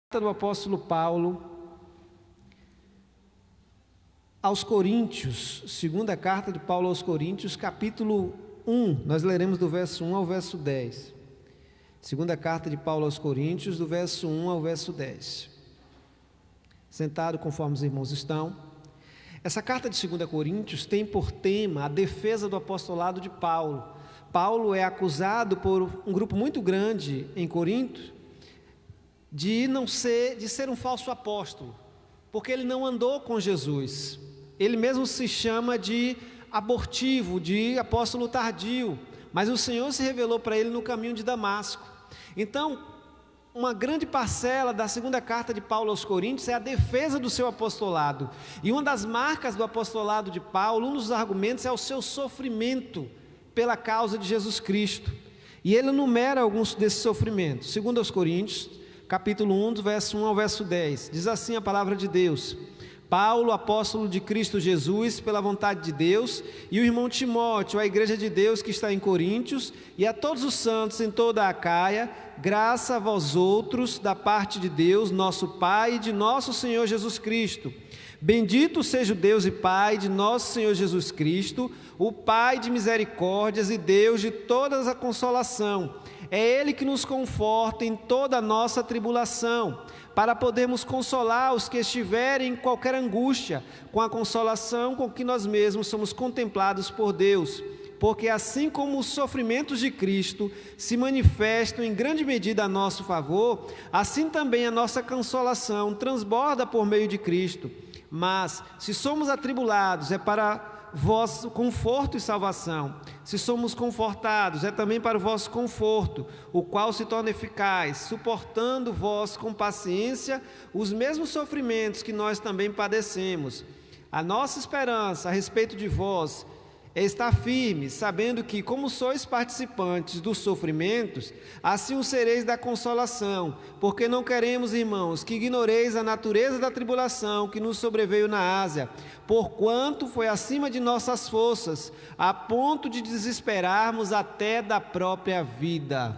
Carta do apóstolo Paulo aos Coríntios, segunda carta de Paulo aos Coríntios, capítulo 1, nós leremos do verso 1 ao verso 10. Segunda carta de Paulo aos Coríntios, do verso 1 ao verso 10. Sentado conforme os irmãos estão. Essa carta de 2 Coríntios tem por tema a defesa do apostolado de Paulo. Paulo é acusado por um grupo muito grande em Corinto de ser um falso apóstolo, porque ele não andou com Jesus. Ele mesmo se chama de abortivo, de apóstolo tardio, mas o Senhor se revelou para ele no caminho de Damasco. Então, uma grande parcela da segunda carta de Paulo aos Coríntios é a defesa do seu apostolado, e uma das marcas do apostolado de Paulo, um dos argumentos é o seu sofrimento pela causa de Jesus Cristo, e ele enumera alguns desses sofrimentos. Segundo aos Coríntios, capítulo 1, do verso 1 ao verso 10, diz assim a palavra de Deus: Paulo, apóstolo de Cristo Jesus, pela vontade de Deus, e o irmão Timóteo, a igreja de Deus que está em Coríntios, e a todos os santos em toda a Acaia, graça a vós outros, da parte de Deus, nosso Pai, e de nosso Senhor Jesus Cristo. Bendito seja o Deus e Pai de nosso Senhor Jesus Cristo, o Pai de misericórdias e Deus de toda a consolação. É Ele que nos conforta em toda a nossa tribulação, para podermos consolar os que estiverem em qualquer angústia, com a consolação com que nós mesmos somos contemplados por Deus. Porque assim como os sofrimentos de Cristo se manifestam em grande medida a nosso favor, assim também a nossa consolação transborda por meio de Cristo. Mas, se somos atribulados, é para vosso conforto e salvação. Se somos confortados, é também para o vosso conforto, o qual se torna eficaz, suportando vós com paciência os mesmos sofrimentos que nós também padecemos. A nossa esperança a respeito de vós é estar firmes, sabendo que, como sois participantes dos sofrimentos, assim o sereis da consolação, porque não queremos, irmãos, que ignoreis a natureza da tribulação que nos sobreveio na Ásia, porquanto foi acima de nossas forças, a ponto de desesperarmos até da própria vida.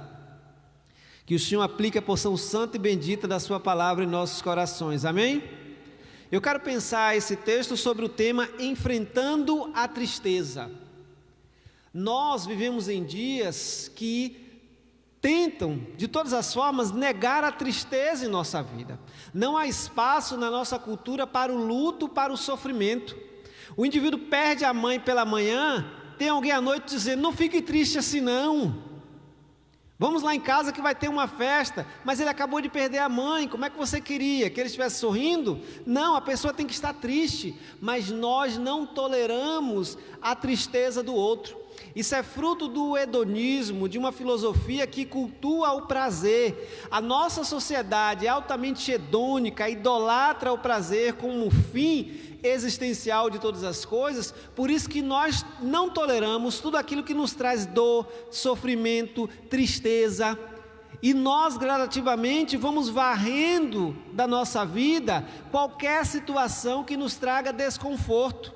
Que o Senhor aplique a porção santa e bendita da sua palavra em nossos corações, amém? Eu quero pensar esse texto sobre o tema enfrentando a tristeza. Nós vivemos em dias que tentam, de todas as formas, negar a tristeza em nossa vida. Não há espaço na nossa cultura para o luto, para o sofrimento. O indivíduo perde a mãe pela manhã, tem alguém à noite dizendo: não fique triste assim não. Vamos lá em casa que vai ter uma festa, mas ele acabou de perder a mãe, como é que você queria? Que ele estivesse sorrindo? Não, a pessoa tem que estar triste, mas nós não toleramos a tristeza do outro. Isso é fruto do hedonismo, de uma filosofia que cultua o prazer. A nossa sociedade é altamente hedônica, idolatra o prazer como um fim existencial de todas as coisas, por isso que nós não toleramos tudo aquilo que nos traz dor, sofrimento, tristeza, e nós gradativamente vamos varrendo da nossa vida qualquer situação que nos traga desconforto,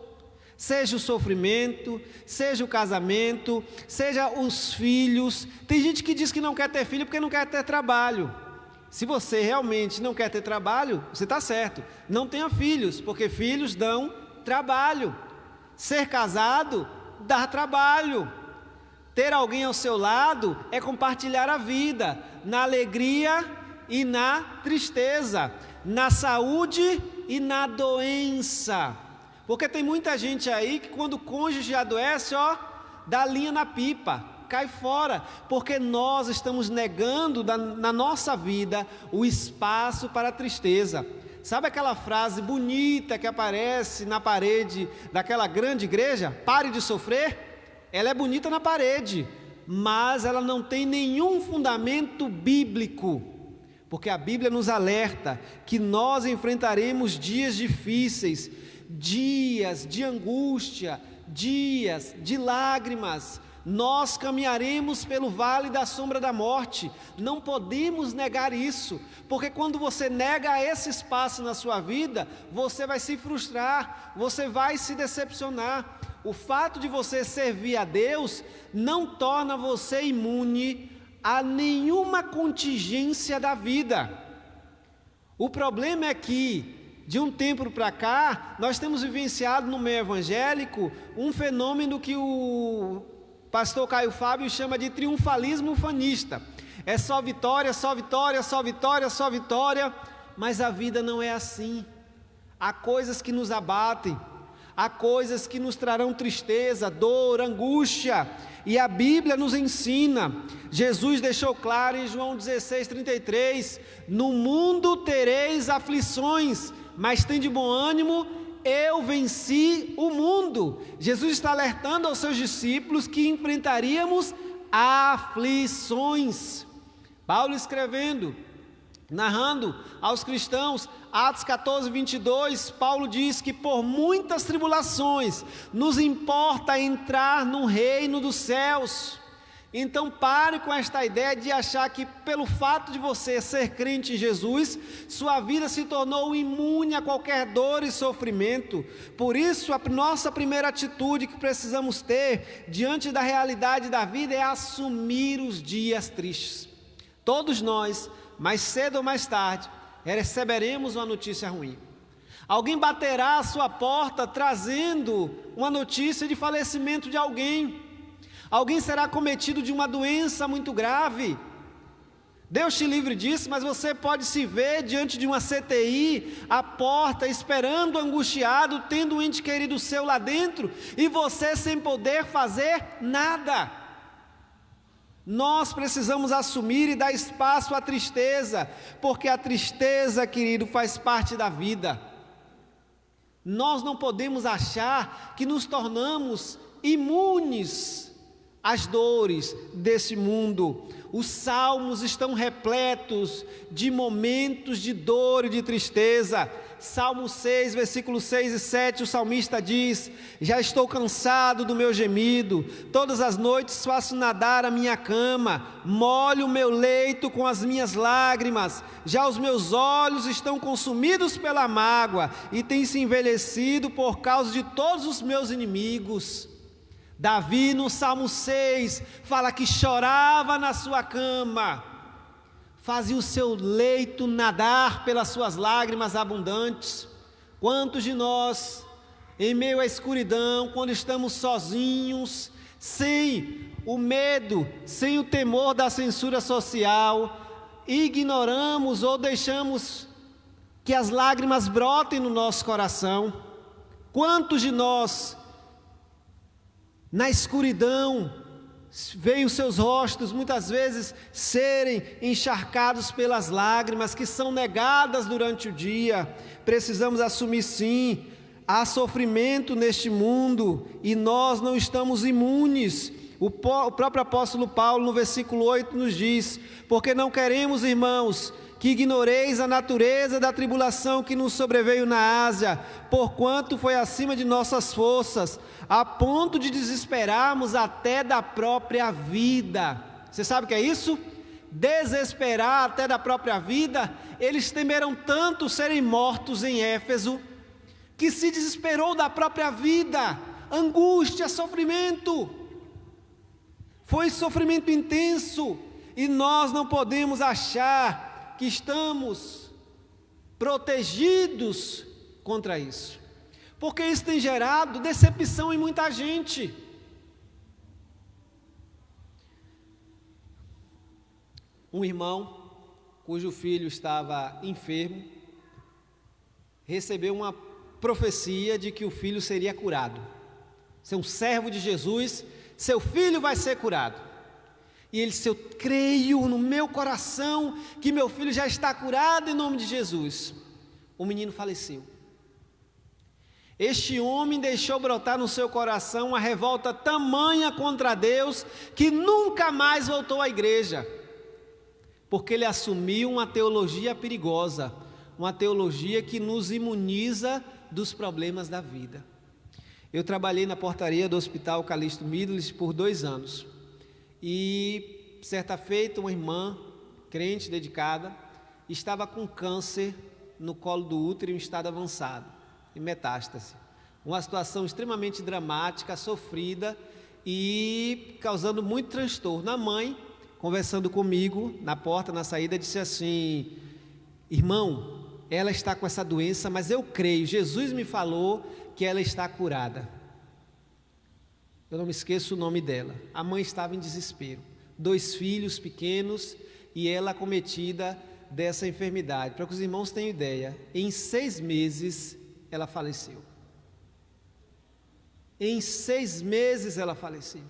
seja o sofrimento, seja o casamento, seja os filhos. Tem gente que diz que não quer ter filho porque não quer ter trabalho. Se você realmente não quer ter trabalho, você está certo, não tenha filhos, porque filhos dão trabalho. Ser casado dá trabalho. Ter alguém ao seu lado é compartilhar a vida, na alegria e na tristeza, na saúde e na doença. Porque tem muita gente aí que quando o cônjuge adoece, dá linha na pipa, cai fora, porque nós estamos negando na nossa vida o espaço para a tristeza. Sabe aquela frase bonita que aparece na parede daquela grande igreja? Pare de sofrer. Ela é bonita na parede, mas ela não tem nenhum fundamento bíblico, porque a Bíblia nos alerta que nós enfrentaremos dias difíceis, dias de angústia, dias de lágrimas. Nós caminharemos pelo vale da sombra da morte. Não podemos negar isso, porque quando você nega esse espaço na sua vida, você vai se frustrar, você vai se decepcionar. O fato de você servir a Deus não torna você imune a nenhuma contingência da vida. O problema é que, de um tempo para cá, nós temos vivenciado no meio evangélico um fenômeno que o pastor Caio Fábio chama de triunfalismo ufanista. É só vitória, só vitória, só vitória, só vitória, mas a vida não é assim. Há coisas que nos abatem, há coisas que nos trarão tristeza, dor, angústia, e a Bíblia nos ensina. Jesus deixou claro em João 16:33: no mundo tereis aflições, mas tende bom ânimo, eu venci o mundo. Jesus está alertando aos seus discípulos que enfrentaríamos aflições. Paulo escrevendo, narrando aos cristãos, Atos 14:22, Paulo diz que por muitas tribulações nos importa entrar no reino dos céus. Então pare com esta ideia de achar que pelo fato de você ser crente em Jesus, sua vida se tornou imune a qualquer dor e sofrimento. Por isso a nossa primeira atitude que precisamos ter diante da realidade da vida é assumir os dias tristes. Todos nós, mais cedo ou mais tarde, receberemos uma notícia ruim. Alguém baterá à sua porta trazendo uma notícia de falecimento de alguém. Alguém será cometido de uma doença muito grave. Deus te livre disso, mas você pode se ver diante de uma CTI, à porta, esperando, angustiado, tendo um ente querido seu lá dentro, e você sem poder fazer nada. Nós precisamos assumir e dar espaço à tristeza, porque a tristeza, querido, faz parte da vida. Nós não podemos achar que nos tornamos imunes às dores desse mundo. Os salmos estão repletos de momentos de dor e de tristeza. Salmo 6, versículos 6 e 7, o salmista diz: já estou cansado do meu gemido, todas as noites faço nadar a minha cama, molho o meu leito com as minhas lágrimas, já os meus olhos estão consumidos pela mágoa, e têm se envelhecido por causa de todos os meus inimigos. Davi no Salmo 6, fala que chorava na sua cama, fazia o seu leito nadar pelas suas lágrimas abundantes. Quantos de nós, em meio à escuridão, quando estamos sozinhos, sem o medo, sem o temor da censura social, ignoramos ou deixamos que as lágrimas brotem no nosso coração? Quantos de nós, na escuridão, veem os seus rostos muitas vezes serem encharcados pelas lágrimas que são negadas durante o dia? Precisamos assumir sim, há sofrimento neste mundo e nós não estamos imunes. O próprio apóstolo Paulo no versículo 8 nos diz: porque não queremos, irmãos, que ignoreis a natureza da tribulação que nos sobreveio na Ásia, porquanto foi acima de nossas forças, a ponto de desesperarmos até da própria vida. Você sabe o que é isso? Desesperar até da própria vida. Eles temeram tanto serem mortos em Éfeso, que se desesperou da própria vida. Angústia, sofrimento. Foi sofrimento intenso, e nós não podemos achar que estamos protegidos contra isso, porque isso tem gerado decepção em muita gente. Um irmão, cujo filho estava enfermo, recebeu uma profecia de que o filho seria curado. Você é um servo de Jesus, seu filho vai ser curado. E ele disse: eu creio no meu coração que meu filho já está curado em nome de Jesus. O menino faleceu. Este homem deixou brotar no seu coração uma revolta tamanha contra Deus, que nunca mais voltou à igreja, porque ele assumiu uma teologia perigosa, uma teologia que nos imuniza dos problemas da vida. Eu trabalhei na portaria do Hospital Calixto Midlis por 2 anos. E certa feita, uma irmã, crente, dedicada, estava com câncer no colo do útero em um estado avançado, em metástase. Uma situação extremamente dramática, sofrida e causando muito transtorno. A mãe, conversando comigo na porta, na saída, disse assim: irmão, ela está com essa doença, mas eu creio, Jesus me falou que ela está curada. Eu não me esqueço o nome dela. A mãe estava em desespero, 2 filhos pequenos e ela acometida dessa enfermidade. Para que os irmãos tenham ideia, em 6 meses ela faleceu. Em 6 meses ela faleceu,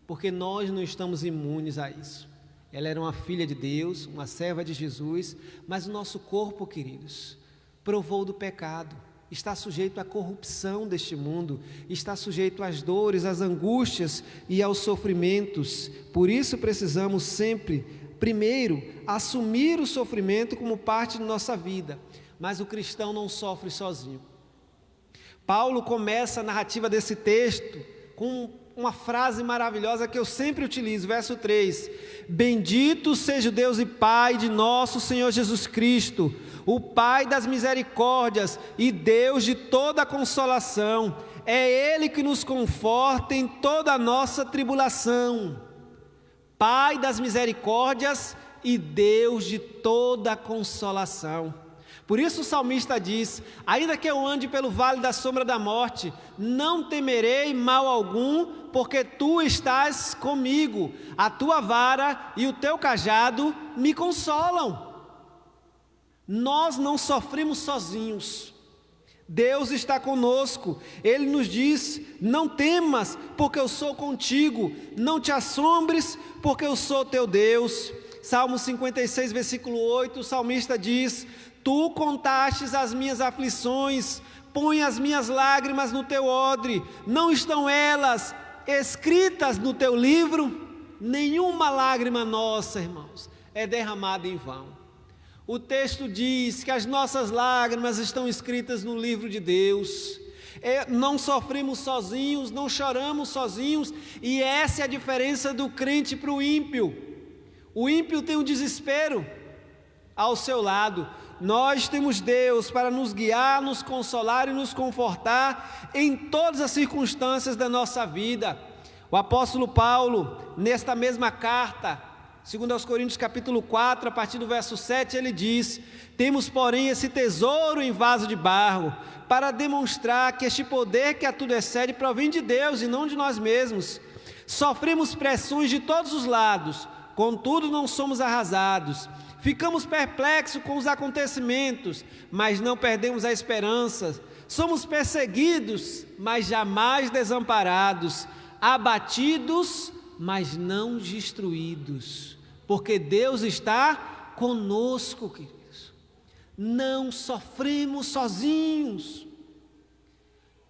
porque nós não estamos imunes a isso. Ela era uma filha de Deus, uma serva de Jesus, mas o nosso corpo, queridos, provou do pecado, está sujeito à corrupção deste mundo, está sujeito às dores, às angústias e aos sofrimentos. Por isso precisamos sempre, primeiro, assumir o sofrimento como parte de nossa vida, mas o cristão não sofre sozinho. Paulo começa a narrativa desse texto com uma frase maravilhosa que eu sempre utilizo, verso 3: bendito seja o Deus e Pai de nosso Senhor Jesus Cristo, o Pai das misericórdias e Deus de toda consolação, é Ele que nos conforta em toda a nossa tribulação. Pai das misericórdias e Deus de toda consolação. Por isso o salmista diz: ainda que eu ande pelo vale da sombra da morte, não temerei mal algum, porque tu estás comigo, a tua vara e o teu cajado me consolam. Nós não sofremos sozinhos, Deus está conosco. Ele nos diz: não temas, porque eu sou contigo, não te assombres, porque eu sou teu Deus. Salmo 56, versículo 8, o salmista diz: tu contastes as minhas aflições, põe as minhas lágrimas no teu odre, não estão elas escritas no teu livro? Nenhuma lágrima nossa, irmãos, é derramada em vão. O texto diz que as nossas lágrimas estão escritas no livro de Deus. Não sofremos sozinhos, não choramos sozinhos, e essa é a diferença do crente para o ímpio. O ímpio tem o desespero ao seu lado. Nós temos Deus para nos guiar, nos consolar e nos confortar em todas as circunstâncias da nossa vida. O apóstolo Paulo, nesta mesma carta, 2 Coríntios capítulo 4, a partir do verso 7, ele diz: temos, porém, esse tesouro em vaso de barro, para demonstrar que este poder que a tudo excede provém de Deus e não de nós mesmos. Sofremos pressões de todos os lados, contudo não somos arrasados. Ficamos perplexos com os acontecimentos, mas não perdemos a esperança. Somos perseguidos, mas jamais desamparados. Abatidos, mas não destruídos. Porque Deus está conosco, queridos. Não sofremos sozinhos.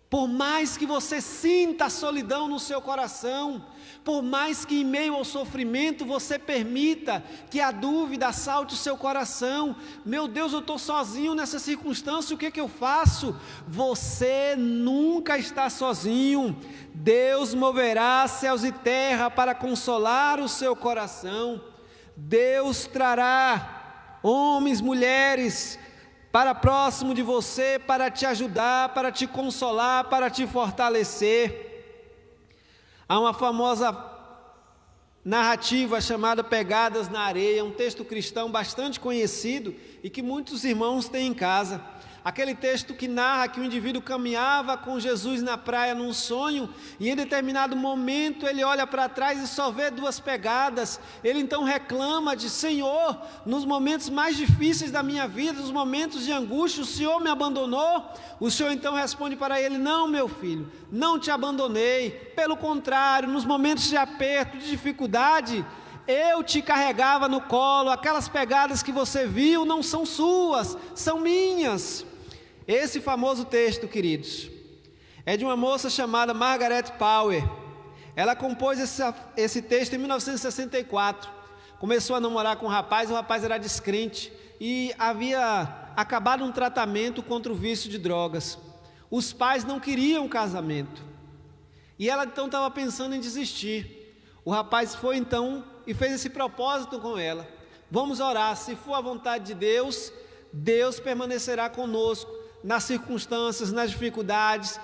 Por mais que você sinta a solidão no seu coração, por mais que em meio ao sofrimento você permita que a dúvida assalte o seu coração: meu Deus, eu estou sozinho nessa circunstância, o que eu faço? Você nunca está sozinho. Deus moverá céus e terra para consolar o seu coração. Deus trará homens, mulheres para próximo de você, para te ajudar, para te consolar, para te fortalecer. Há uma famosa narrativa chamada Pegadas na Areia, um texto cristão bastante conhecido e que muitos irmãos têm em casa. Aquele texto que narra que o indivíduo caminhava com Jesus na praia num sonho, e em determinado momento ele olha para trás e só vê 2 pegadas. Ele então reclama de: Senhor, nos momentos mais difíceis da minha vida, nos momentos de angústia, o Senhor me abandonou? O Senhor então responde para ele: não, meu filho, não te abandonei, pelo contrário, nos momentos de aperto, de dificuldade, eu te carregava no colo. Aquelas pegadas que você viu não são suas, são minhas. Esse famoso texto, queridos, é de uma moça chamada Margaret Power. Ela compôs esse texto em 1964. Começou a namorar com um rapaz, o rapaz era descrente e havia acabado um tratamento contra o vício de drogas. Os pais não queriam casamento e ela então estava pensando em desistir. O rapaz foi então e fez esse propósito com ela: vamos orar, se for a vontade de Deus, Deus permanecerá conosco nas circunstâncias, nas dificuldades.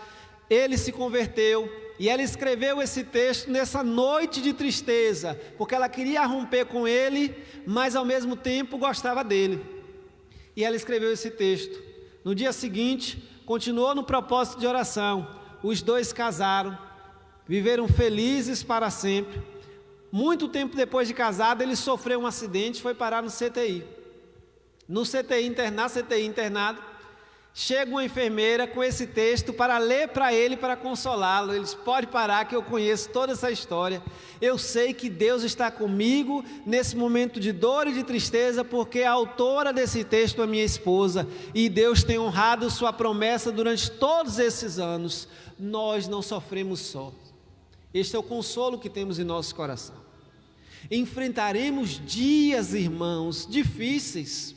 Ele se converteu e ela escreveu esse texto nessa noite de tristeza, porque ela queria romper com ele, mas ao mesmo tempo gostava dele. e ela escreveu esse texto. No dia seguinte, continuou no propósito de oração. Os dois casaram, viveram felizes para sempre. Muito tempo depois de casado, ele sofreu um acidente, foi parar no CTI. No CTI internado, chega uma enfermeira com esse texto para ler para ele, para consolá-lo. Ele diz: pode parar que eu conheço toda essa história. Eu sei que Deus está comigo nesse momento de dor e de tristeza, porque a autora desse texto é minha esposa, e Deus tem honrado sua promessa durante todos esses anos. Nós não sofremos só. Este é o consolo que temos em nosso coração. Enfrentaremos dias, irmãos, difíceis.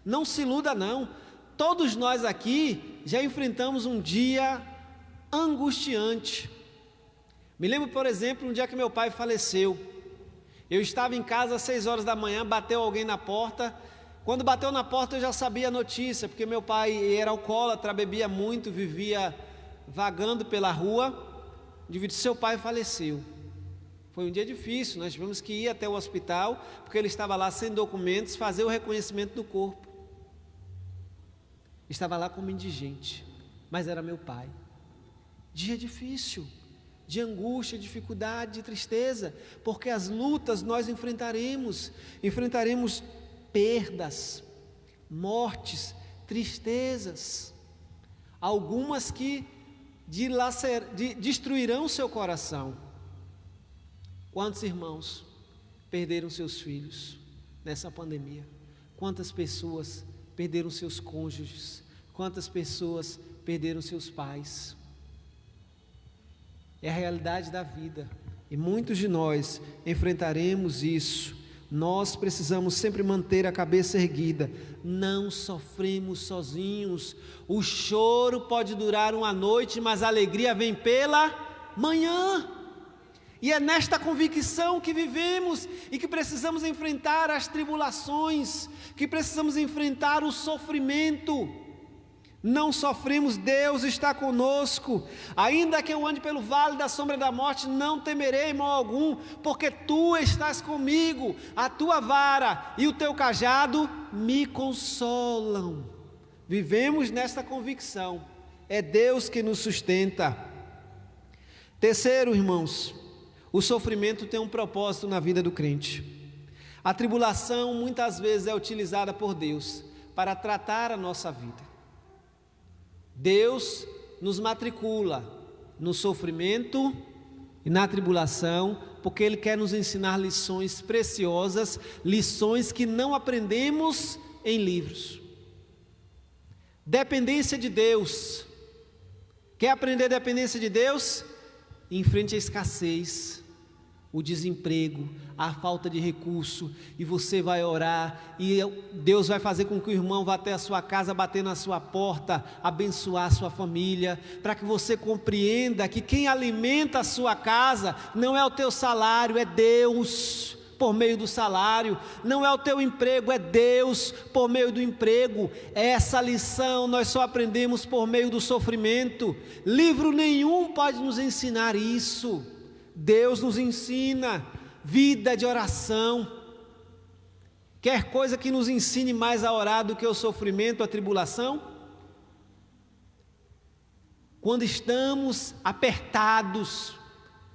Não se iluda não. Todos nós aqui já enfrentamos um dia angustiante. Me lembro, por exemplo, um dia que meu pai faleceu. Eu estava em casa às 6 horas da manhã, bateu alguém na porta. Quando bateu na porta eu já sabia a notícia, porque meu pai era alcoólatra, bebia muito, vivia vagando pela rua. Devido seu pai faleceu. Foi um dia difícil, nós tivemos que ir até o hospital, porque ele estava lá sem documentos, fazer o reconhecimento do corpo. Estava lá como indigente, mas era meu pai. Dia difícil, de angústia, dificuldade, de tristeza, porque as lutas nós enfrentaremos perdas, mortes, tristezas, algumas que destruirão o seu coração. Quantos irmãos perderam seus filhos nessa pandemia? Quantas pessoas perderam seus cônjuges? Quantas pessoas perderam seus pais? É a realidade da vida, e muitos de nós enfrentaremos isso. Nós precisamos sempre manter a cabeça erguida. Não sofremos sozinhos. O choro pode durar uma noite, mas a alegria vem pela manhã. E é nesta convicção que vivemos e que precisamos enfrentar as tribulações, que precisamos enfrentar o sofrimento. Não sofremos, Deus está conosco. Ainda que eu ande pelo vale da sombra da morte, não temerei mal algum, porque tu estás comigo. A tua vara e o teu cajado me consolam. Vivemos nesta convicção. É Deus que nos sustenta. Terceiro, irmãos, o sofrimento tem um propósito na vida do crente. A tribulação muitas vezes é utilizada por Deus para tratar a nossa vida. Deus nos matricula no sofrimento e na tribulação, porque Ele quer nos ensinar lições preciosas, lições que não aprendemos em livros. Dependência de Deus. Quer aprender dependência de Deus? Enfrente a escassez, o desemprego, a falta de recurso, e você vai orar, e Deus vai fazer com que o irmão vá até a sua casa, bater na sua porta, abençoar a sua família, para que você compreenda que quem alimenta a sua casa não é o teu salário, é Deus por meio do salário. Não é o teu emprego, é Deus por meio do emprego. Essa lição nós só aprendemos por meio do sofrimento. Livro nenhum pode nos ensinar isso. Deus nos ensina vida de oração. Quer coisa que nos ensine mais a orar do que o sofrimento, a tribulação? Quando estamos apertados,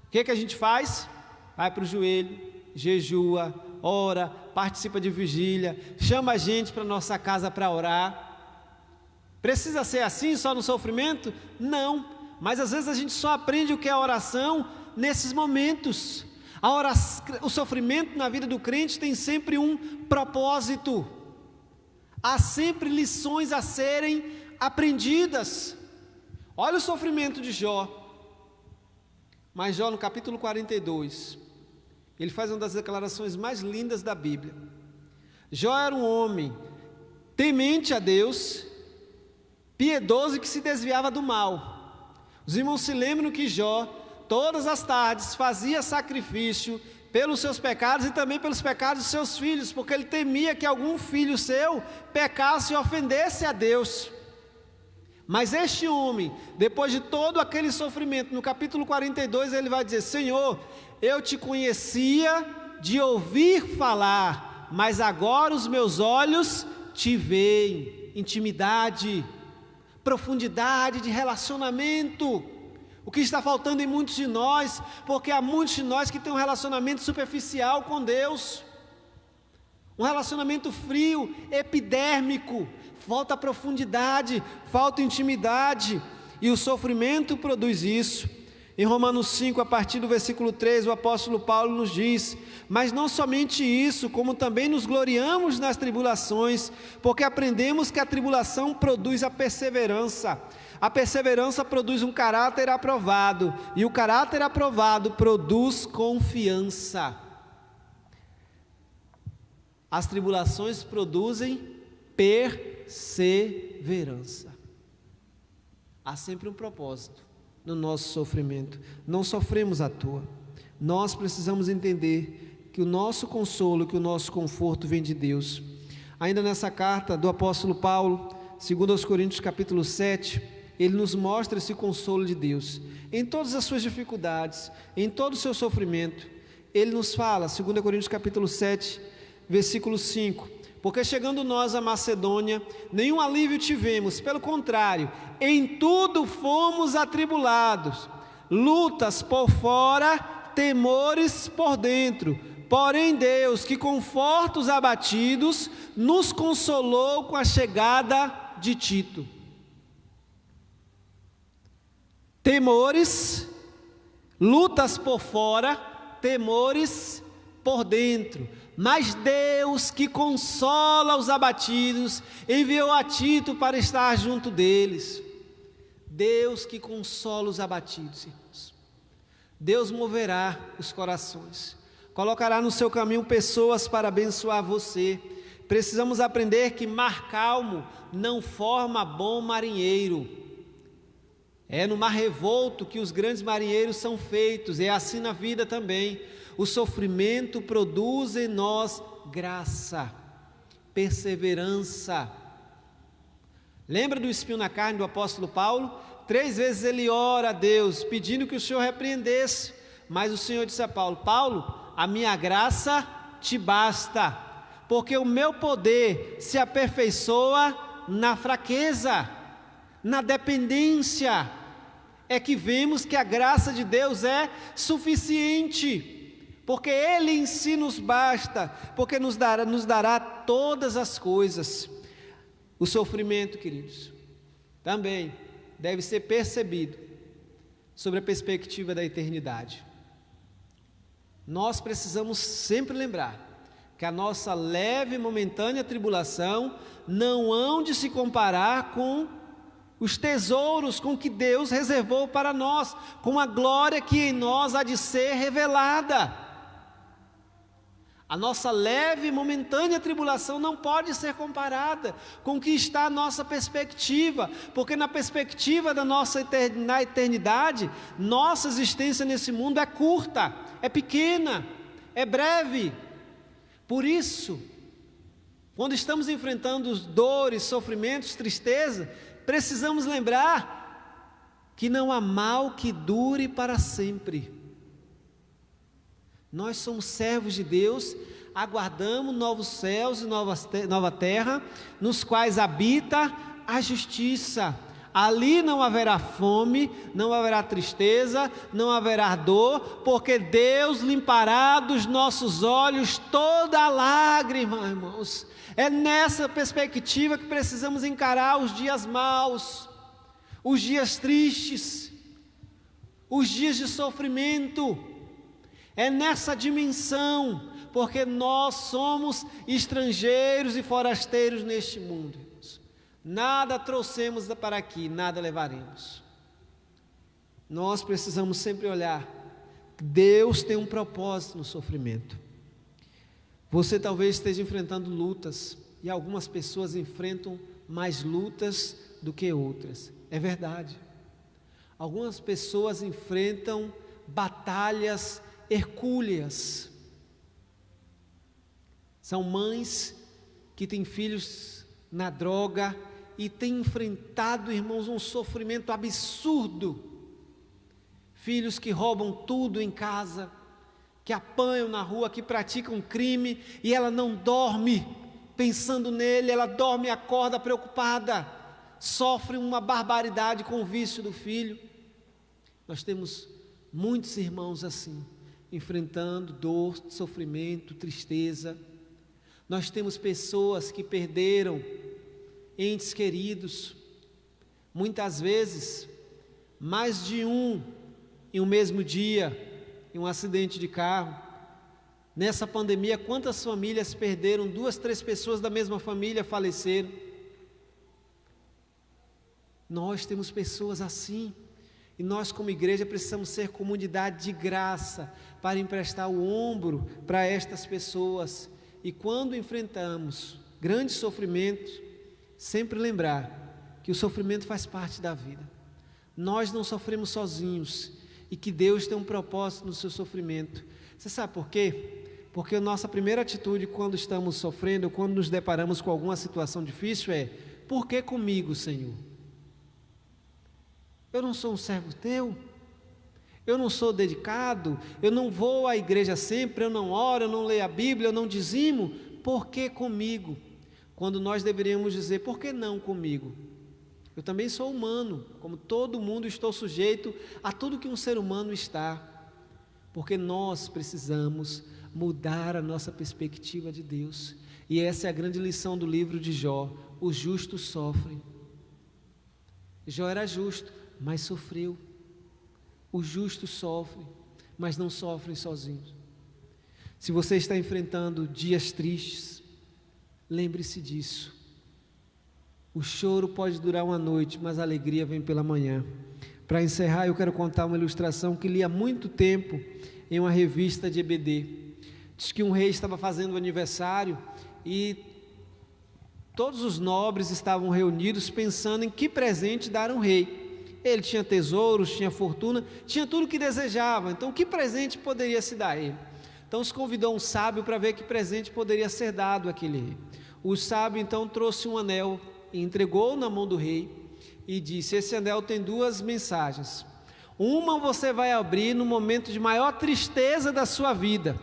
o que a gente faz? Vai para o joelho, jejua, ora, participa de vigília, chama a gente para nossa casa para orar. Precisa ser assim só no sofrimento? Não, mas às vezes a gente só aprende o que é oração nesses momentos. O sofrimento na vida do crente tem sempre um propósito. Há sempre lições a serem aprendidas. Olha o sofrimento de Jó. Mas Jó, no capítulo 42, ele faz uma das declarações mais lindas da Bíblia. Jó era um homem temente a Deus, piedoso e que se desviava do mal. Os irmãos se lembram que Jó, todas as tardes, fazia sacrifício pelos seus pecados e também pelos pecados dos seus filhos, porque ele temia que algum filho seu pecasse e ofendesse a Deus. Mas este homem, depois de todo aquele sofrimento, no capítulo 42, ele vai dizer: Senhor, eu te conhecia de ouvir falar, mas agora os meus olhos te veem. Intimidade, profundidade de relacionamento. O que está faltando em muitos de nós, porque há muitos de nós que têm um relacionamento superficial com Deus, um relacionamento frio, epidérmico, falta profundidade, falta intimidade, e o sofrimento produz isso. Em Romanos 5, a partir do versículo 3, o apóstolo Paulo nos diz: mas não somente isso, como também nos gloriamos nas tribulações, porque aprendemos que a tribulação produz a perseverança produz um caráter aprovado, e o caráter aprovado produz confiança. As tribulações produzem perseverança. Há sempre um propósito no nosso sofrimento. Não sofremos à toa. Nós precisamos entender que o nosso consolo, que o nosso conforto vem de Deus. Ainda nessa carta do apóstolo Paulo, 2 Coríntios capítulo 7, ele nos mostra esse consolo de Deus. Em todas as suas dificuldades, em todo o seu sofrimento, ele nos fala, 2 Coríntios capítulo 7, versículo 5, porque chegando nós à Macedônia, nenhum alívio tivemos, pelo contrário, em tudo fomos atribulados, lutas por fora, temores por dentro, porém Deus, que conforta os abatidos, nos consolou com a chegada de Tito. Temores, lutas por fora, temores por dentro, mas Deus, que consola os abatidos, enviou a Tito para estar junto deles. Deus que consola os abatidos, irmãos. Deus moverá os corações, colocará no seu caminho pessoas para abençoar você. Precisamos aprender que mar calmo não forma bom marinheiro. É no mar revolto que os grandes marinheiros são feitos, é assim na vida também. O sofrimento produz em nós graça, perseverança. Lembra do espinho na carne do apóstolo Paulo? 3 vezes ele ora a Deus, pedindo que o Senhor repreendesse, mas o Senhor disse a Paulo: Paulo, a minha graça te basta, porque o meu poder se aperfeiçoa na fraqueza, na dependência. É que vemos que a graça de Deus é suficiente, porque Ele em si nos basta, porque nos dará todas as coisas. O sofrimento, queridos, também deve ser percebido sobre a perspectiva da eternidade. Nós precisamos sempre lembrar que a nossa leve e momentânea tribulação não hão de se comparar com os tesouros com que Deus reservou para nós, com a glória que em nós há de ser revelada. A nossa leve e momentânea tribulação não pode ser comparada com o que está a nossa perspectiva, porque na perspectiva da na eternidade, nossa existência nesse mundo é curta, é pequena, é breve. Por isso, quando estamos enfrentando dores, sofrimentos, tristeza, precisamos lembrar que não há mal que dure para sempre. Nós somos servos de Deus, aguardamos novos céus e nova terra, nos quais habita a justiça. Ali não haverá fome, não haverá tristeza, não haverá dor, porque Deus limpará dos nossos olhos toda lágrima, irmãos. É nessa perspectiva que precisamos encarar os dias maus, os dias tristes, os dias de sofrimento. É nessa dimensão, porque nós somos estrangeiros e forasteiros neste mundo. Nada trouxemos para aqui, nada levaremos. Nós precisamos sempre olhar, Deus tem um propósito no sofrimento. Você talvez esteja enfrentando lutas, e algumas pessoas enfrentam mais lutas do que outras. É verdade. Algumas pessoas enfrentam batalhas hercúleas. São mães que têm filhos na droga e têm enfrentado, irmãos, um sofrimento absurdo. Filhos que roubam tudo em casa, que apanham na rua, que praticam crime, e ela não dorme, pensando nele, ela dorme e acorda preocupada, sofre uma barbaridade com o vício do filho. Nós temos muitos irmãos assim, enfrentando dor, sofrimento, tristeza. Nós temos pessoas que perderam entes queridos, muitas vezes mais de um em um mesmo dia, em um acidente de carro. Nessa pandemia, quantas famílias perderam? 2, 3 pessoas da mesma família faleceram. Nós temos pessoas assim, e nós como igreja precisamos ser comunidade de graça, para emprestar o ombro para estas pessoas, e quando enfrentamos grandes sofrimentos, sempre lembrar que o sofrimento faz parte da vida. Nós não sofremos sozinhos, e que Deus tem um propósito no seu sofrimento. Você sabe por quê? Porque a nossa primeira atitude quando estamos sofrendo, quando nos deparamos com alguma situação difícil é: por que comigo, Senhor? Eu não sou um servo teu? Eu não sou dedicado? Eu não vou à igreja sempre? Eu não oro? Eu não leio a Bíblia? Eu não dizimo? Por que comigo? Quando nós deveríamos dizer: por que não comigo? Eu também sou humano, como todo mundo, estou sujeito a tudo que um ser humano está, porque nós precisamos mudar a nossa perspectiva de Deus, e essa é a grande lição do livro de Jó. Os justos sofrem. Jó era justo, mas sofreu. Os justos sofrem, mas não sofrem sozinhos. Se você está enfrentando dias tristes, lembre-se disso. O choro pode durar uma noite, mas a alegria vem pela manhã. Para encerrar, eu quero contar uma ilustração que li há muito tempo em uma revista de EBD. Diz que um rei estava fazendo aniversário e todos os nobres estavam reunidos pensando em que presente dar ao rei. Ele tinha tesouros, tinha fortuna, tinha tudo o que desejava. Então, que presente poderia se dar a ele? Então, se convidou um sábio para ver que presente poderia ser dado àquele rei. O sábio, então, trouxe um anel e entregou na mão do rei e disse: esse anel tem 2 mensagens. Uma você vai abrir no momento de maior tristeza da sua vida.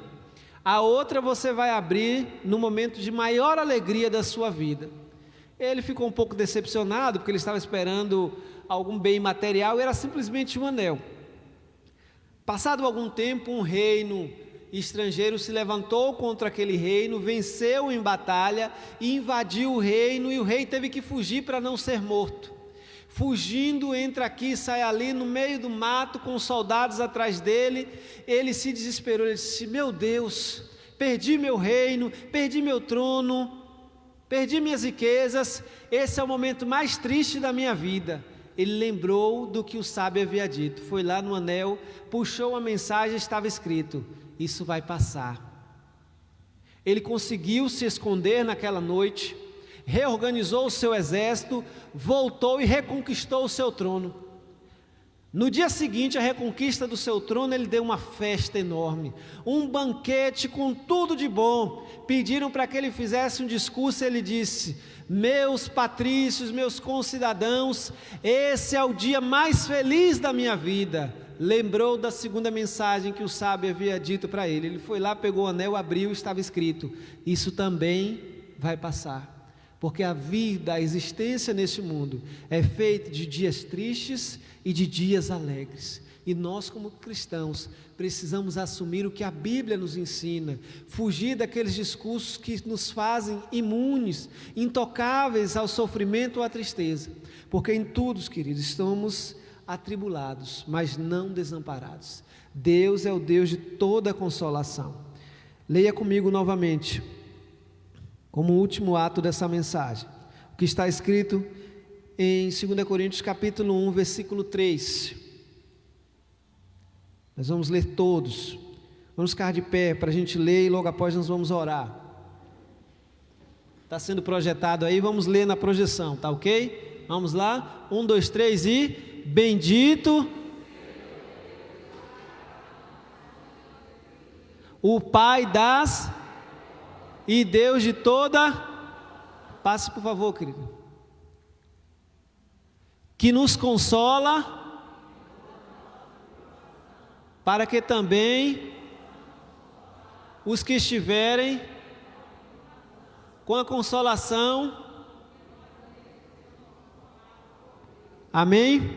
A outra você vai abrir no momento de maior alegria da sua vida. Ele ficou um pouco decepcionado, porque ele estava esperando algum bem material, e era simplesmente um anel. Passado algum tempo, um reino estrangeiro se levantou contra aquele reino, venceu em batalha e invadiu o reino, e o rei teve que fugir para não ser morto. Fugindo, entra aqui, sai ali, no meio do mato, com soldados atrás dele, ele se desesperou, ele disse: meu Deus, perdi meu reino, perdi meu trono, perdi minhas riquezas, esse é o momento mais triste da minha vida. Ele lembrou do que o sábio havia dito, foi lá no anel, puxou uma mensagem, estava escrito: isso vai passar. Ele conseguiu se esconder naquela noite, reorganizou o seu exército, voltou e reconquistou o seu trono. No dia seguinte, a reconquista do seu trono, ele deu uma festa enorme, um banquete com tudo de bom. Pediram para que ele fizesse um discurso, ele disse: meus patrícios, meus concidadãos, esse é o dia mais feliz da minha vida. Lembrou da segunda mensagem que o sábio havia dito para ele. Ele foi lá, pegou o anel, abriu, estava escrito: isso também vai passar. Porque a vida, a existência neste mundo é feita de dias tristes e de dias alegres. E nós, como cristãos, precisamos assumir o que a Bíblia nos ensina, fugir daqueles discursos que nos fazem imunes, intocáveis ao sofrimento ou à tristeza. Porque em tudo, queridos, estamos atribulados, mas não desamparados. Deus é o Deus de toda consolação. Leia comigo novamente, como último ato dessa mensagem, o que está escrito em 2 Coríntios capítulo 1, versículo 3. Nós vamos ler todos. Vamos ficar de pé para a gente ler e logo após nós vamos orar. Está sendo projetado aí, vamos ler na projeção, tá ok? Vamos lá, 1, 2, 3 e... bendito o Pai das e Deus de toda, passe por favor, querido, que nos consola, para que também os que estiverem com a consolação. Amém?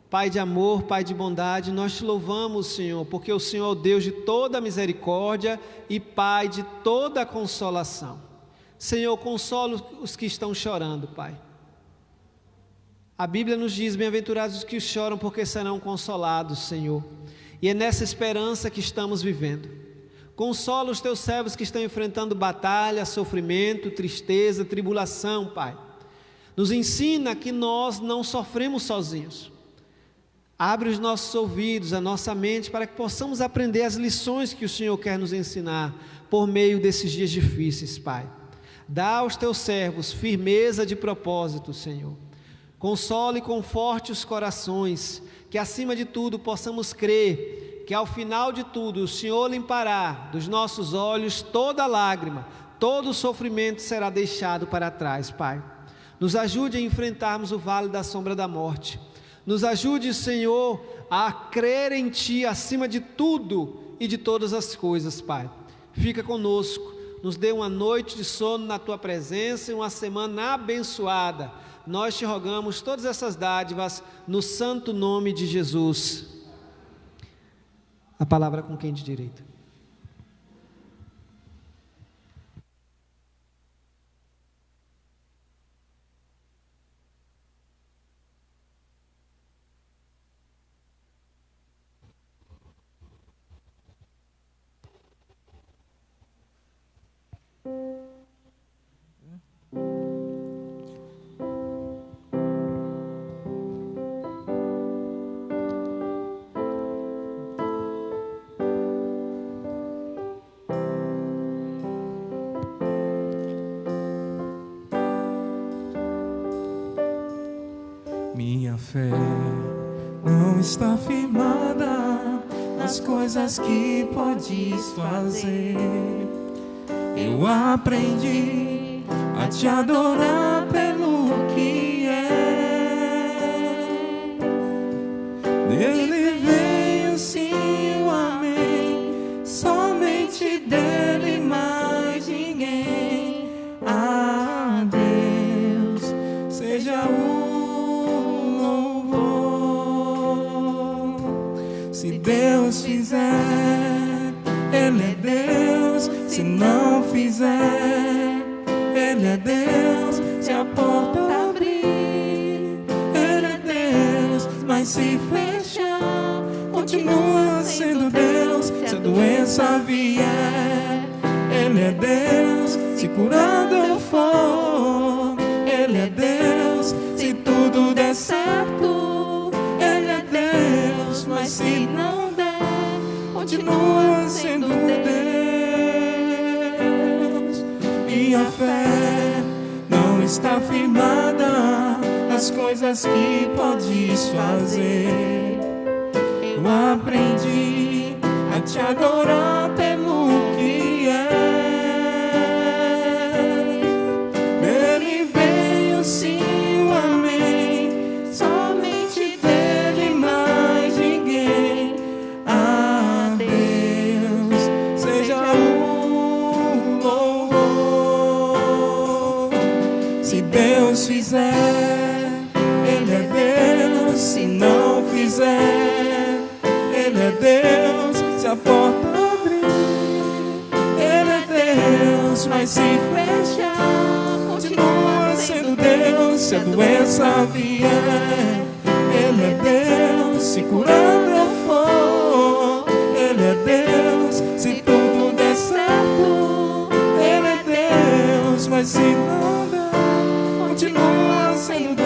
Pai de amor, Pai de bondade, nós te louvamos, Senhor, porque o Senhor é o Deus de toda misericórdia e Pai de toda consolação. Senhor, consola os que estão chorando, Pai. A Bíblia nos diz: bem-aventurados os que choram, porque serão consolados, Senhor. E é nessa esperança que estamos vivendo. Consola os teus servos que estão enfrentando batalha, sofrimento, tristeza, tribulação, Pai. Nos ensina que nós não sofremos sozinhos. Abre os nossos ouvidos, a nossa mente, para que possamos aprender as lições que o Senhor quer nos ensinar por meio desses dias difíceis, Pai. Dá aos teus servos firmeza de propósito, Senhor. Consola e conforte os corações, que acima de tudo possamos crer que ao final de tudo o Senhor limpará dos nossos olhos toda lágrima, todo sofrimento será deixado para trás, Pai. Nos ajude a enfrentarmos o vale da sombra da morte. Nos ajude, Senhor, a crer em Ti acima de tudo e de todas as coisas, Pai. Fica conosco, nos dê uma noite de sono na Tua presença e uma semana abençoada. Nós te rogamos todas essas dádivas no santo nome de Jesus. A palavra com quem de direito? Minha fé não está firmada nas coisas que podes fazer. Eu aprendi a te adorar pelo que é. Dele veio sim o amém, somente dele mais ninguém. A Deus seja o Se Deus fizer, Ele é Deus. Se não fizer, Ele é Deus. Se a porta abrir, Ele é Deus. Mas se fechar, continua sendo Deus. Se a doença vier, Ele é Deus. Se curado eu for, Ele é Deus. Se tudo der certo, Ele é Deus. Mas se não der, continua sendo Deus. Minha fé não está firmada nas coisas que podes fazer. Eu aprendi a te adorar pelo que é. Dele veio sim o amém, somente dele mais ninguém. A Deus seja o louvor. Se Deus fizer, Ele é Deus. Se não fizer, Ele é Deus. Se a porta abrir, Ele é Deus. Mas se fechar, continua sendo Deus. Se a doença vier, Ele é Deus. Se curando eu for, Ele é Deus. Se tudo der certo, Ele é Deus. Mas se não der, continua sendo Deus.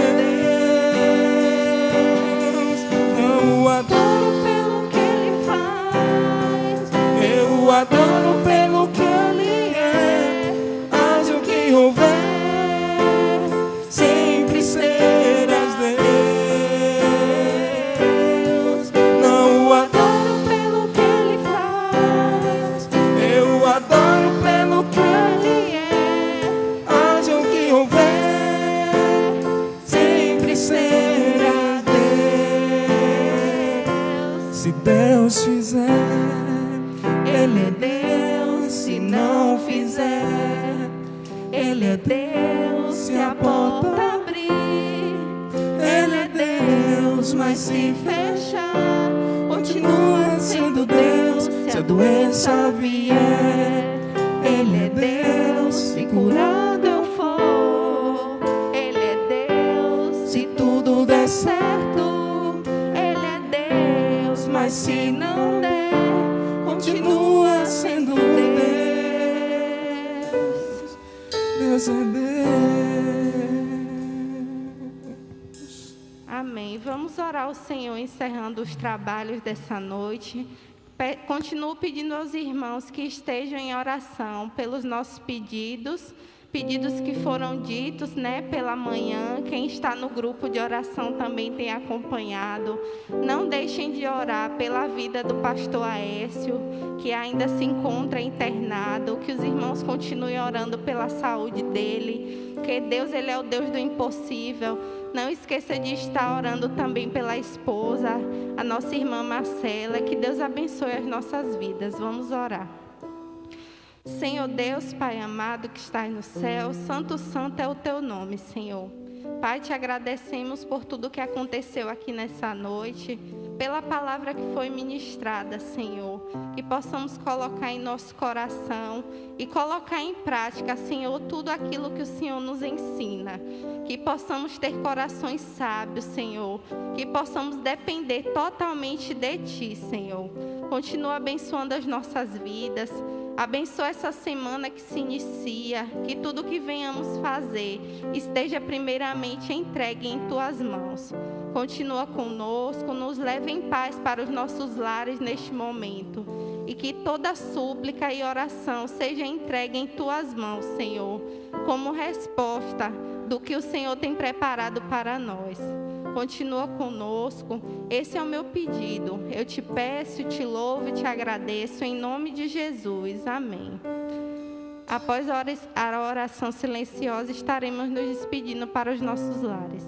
Eu o adoro pelo que Ele faz, eu o adoro pelo que Ele é. Haja o que houver, sempre serás Deus. Não o adoro pelo que Ele faz, eu o adoro pelo que Ele é. Haja o que houver, sempre serás Deus. Se Deus fizer, Ele é Deus. Se não fizer, Ele é Deus, se a porta abrir. Ele é Deus, mas se fechar, continua sendo Deus. Se a doença vier, Ele é Deus, se curado eu for. Ele é Deus, se tudo der certo. Ele é Deus, mas se não der, continua sendo Deus. Deus é Deus. Amém. Vamos orar ao Senhor, encerrando os trabalhos dessa noite. Continuo pedindo aos irmãos que estejam em oração pelos nossos pedidos que foram ditos, pela manhã. Quem está no grupo de oração também tem acompanhado. Não deixem de orar pela vida do pastor Aécio, que ainda se encontra internado. Que os irmãos continuem orando pela saúde dele, porque Deus, Ele é o Deus do impossível. Não esqueça de estar orando também pela esposa, a nossa irmã Marcela. Que Deus abençoe as nossas vidas. Vamos orar. Senhor Deus, Pai amado que estás no céu, santo, santo é o teu nome, Senhor. Pai, te agradecemos por tudo que aconteceu aqui nessa noite, pela palavra que foi ministrada, Senhor. Que possamos colocar em nosso coração e colocar em prática, Senhor, tudo aquilo que o Senhor nos ensina. Que possamos ter corações sábios, Senhor. Que possamos depender totalmente de Ti, Senhor. Continua abençoando as nossas vidas. Abençoa essa semana que se inicia, que tudo que venhamos fazer esteja primeiramente entregue em Tuas mãos. Continua conosco, nos leve em paz para os nossos lares neste momento. E que toda súplica e oração seja entregue em Tuas mãos, Senhor, como resposta do que o Senhor tem preparado para nós. Continua conosco, esse é o meu pedido. Eu te peço, te louvo e te agradeço em nome de Jesus. Amém. Após a oração silenciosa, estaremos nos despedindo para os nossos lares.